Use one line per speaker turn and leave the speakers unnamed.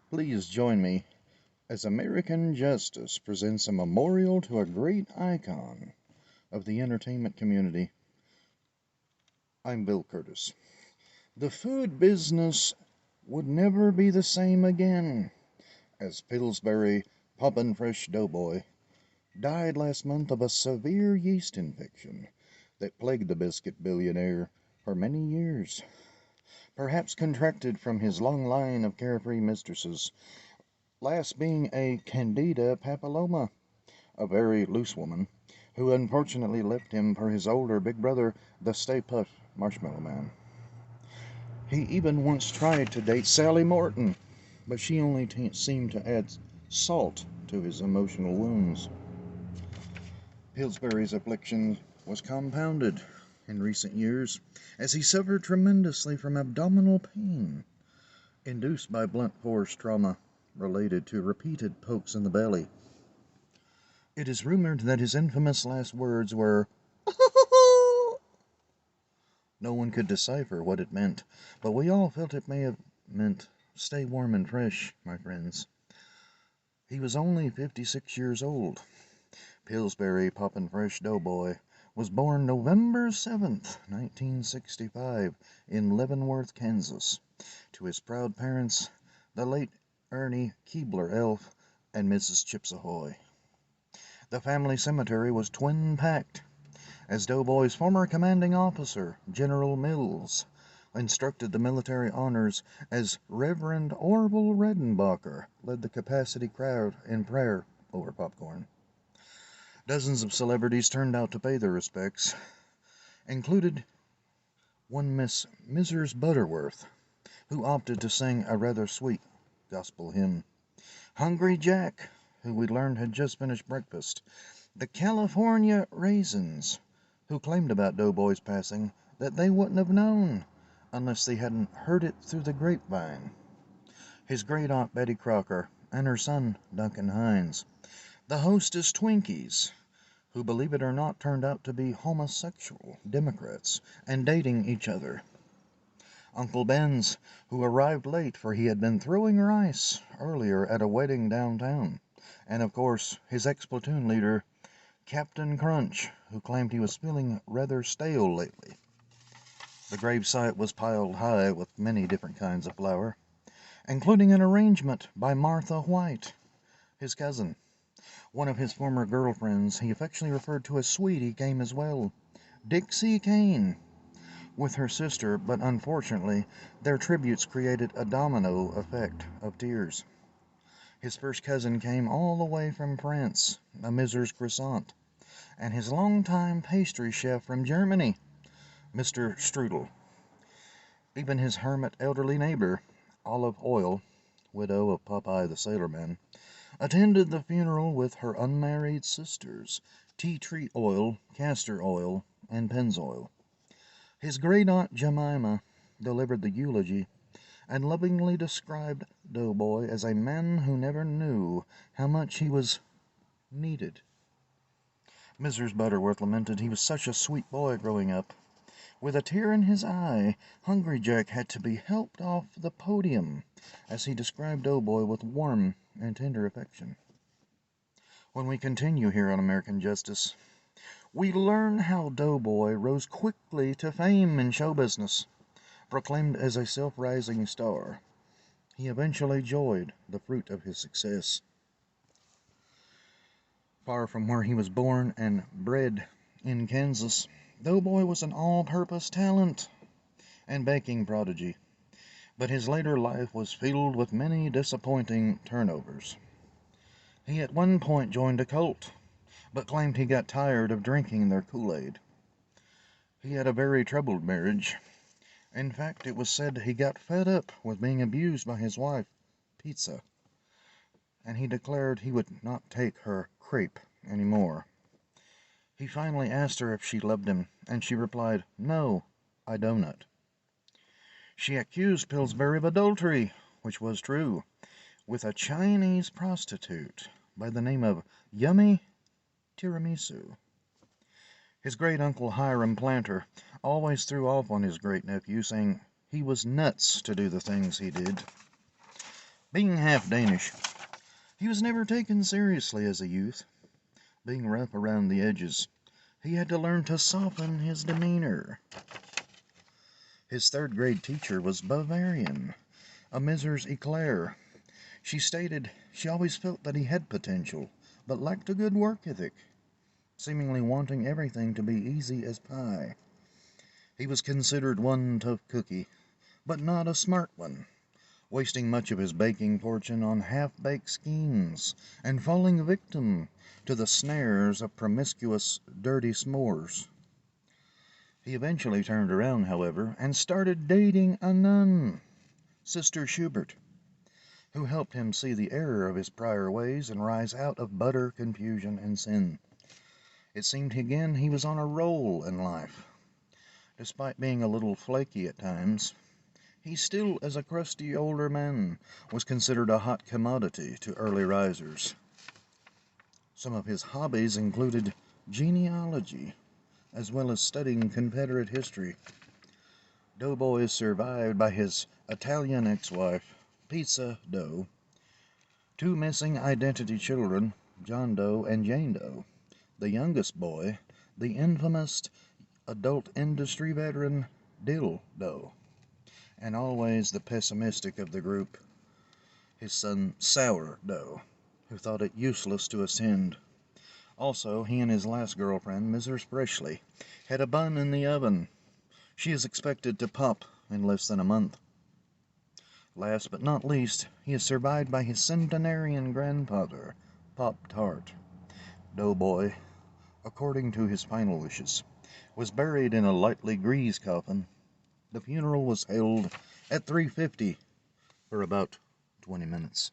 Please join me as American Justice presents a memorial to a great icon of the entertainment community. I'm Bill Curtis. The food business would never be the same again as Pillsbury Poppin' Fresh Doughboy died last month of a severe yeast infection that plagued the biscuit billionaire for many years. Perhaps contracted from his long line of carefree mistresses, last being a Candida papilloma, a very loose woman, who unfortunately left him for his older big brother, the Stay Puft Marshmallow Man. He even once tried to date Sally Morton, but she only seemed to add salt to his emotional wounds. Pillsbury's affliction was compounded in recent years as he suffered tremendously from abdominal pain induced by blunt force trauma related to repeated pokes in the belly. It is rumored that his infamous last words were, no one could decipher what it meant, but we all felt it may have meant, stay warm and fresh, my friends. He was only 56 years old. Pillsbury Poppin' Fresh Doughboy was born November 7th, 1965, in Leavenworth, Kansas, to his proud parents, the late Ernie Keebler Elf and Mrs. Chips Ahoy. The family cemetery was twin-packed, as Doughboy's former commanding officer, General Mills, instructed the military honors as Reverend Orville Redenbacher led the capacity crowd in prayer over popcorn. Dozens of celebrities turned out to pay their respects, included one Miss Mrs. Butterworth, who opted to sing a rather sweet gospel hymn. Hungry Jack, who we learned had just finished breakfast. The California Raisins, who claimed about Doughboy's passing that they wouldn't have known unless they hadn't heard it through the grapevine. His great-aunt Betty Crocker and her son Duncan Hines. The hostess Twinkies, who, believe it or not, turned out to be homosexual Democrats and dating each other. Uncle Ben's, who arrived late for he had been throwing rice earlier at a wedding downtown. And, of course, his ex-platoon leader, Captain Crunch, who claimed he was feeling rather stale lately. The gravesite was piled high with many different kinds of flour, including an arrangement by Martha White, his cousin. One of his former girlfriends he affectionately referred to as Sweetie came as well, Dixie Kane, with her sister, but unfortunately their tributes created a domino effect of tears. His first cousin came all the way from France, a Mrs. Croissant, and his longtime pastry chef from Germany, Mr. Strudel. Even his hermit elderly neighbor, Olive Oil, widow of Popeye the Sailor Man, attended the funeral with her unmarried sisters, Tea Tree Oil, Castor Oil, and Pennzoil. His great-aunt Jemima delivered the eulogy and lovingly described Doughboy as a man who never knew how much he was needed. Mrs. Butterworth lamented he was such a sweet boy growing up. With a tear in his eye, Hungry Jack had to be helped off the podium as he described Doughboy with warm and tender affection. When we continue here on American Justice, we learn how Doughboy rose quickly to fame in show business. Proclaimed as a self-rising star, he eventually enjoyed the fruit of his success. Far from where he was born and bred in Kansas, Doughboy was an all-purpose talent and baking prodigy, but his later life was filled with many disappointing turnovers. He at one point joined a cult, but claimed he got tired of drinking their Kool-Aid. He had a very troubled marriage. In fact, it was said he got fed up with being abused by his wife, Pizza, and he declared he would not take her crepe anymore. He finally asked her if she loved him, and she replied, "No, I do not." She accused Pillsbury of adultery, which was true, with a Chinese prostitute by the name of Yummy Tiramisu. His great-uncle Hiram Planter always threw off on his great-nephew, saying he was nuts to do the things he did. Being half Danish, he was never taken seriously as a youth. Being rough around the edges, he had to learn to soften his demeanor. His third-grade teacher was Bavarian, a Mrs. Eclair. She stated she always felt that he had potential, but lacked a good work ethic, seemingly wanting everything to be easy as pie. He was considered one tough cookie, but not a smart one, wasting much of his baking fortune on half-baked schemes and falling victim to the snares of promiscuous, dirty s'mores. He eventually turned around, however, and started dating a nun, Sister Schubert, who helped him see the error of his prior ways and rise out of butter, confusion, and sin. It seemed again he was on a roll in life. Despite being a little flaky at times, he still, as a crusty older man, was considered a hot commodity to early risers. Some of his hobbies included genealogy, as well as studying Confederate history. Doughboy is survived by his Italian ex-wife, Pizza Dough, two missing identity children, John Doe and Jane Doe, the youngest boy, the infamous adult industry veteran, Dill Doe, and always the pessimistic of the group, his son Sour Doe, who thought it useless to ascend. Also, he and his last girlfriend, Mrs. Freshley, had a bun in the oven. She is expected to pop in less than a month. Last but not least, he is survived by his centenarian grandfather, Pop-Tart. Doughboy, according to his final wishes, was buried in a lightly greased coffin. The funeral was held at 3:50 for about 20 minutes.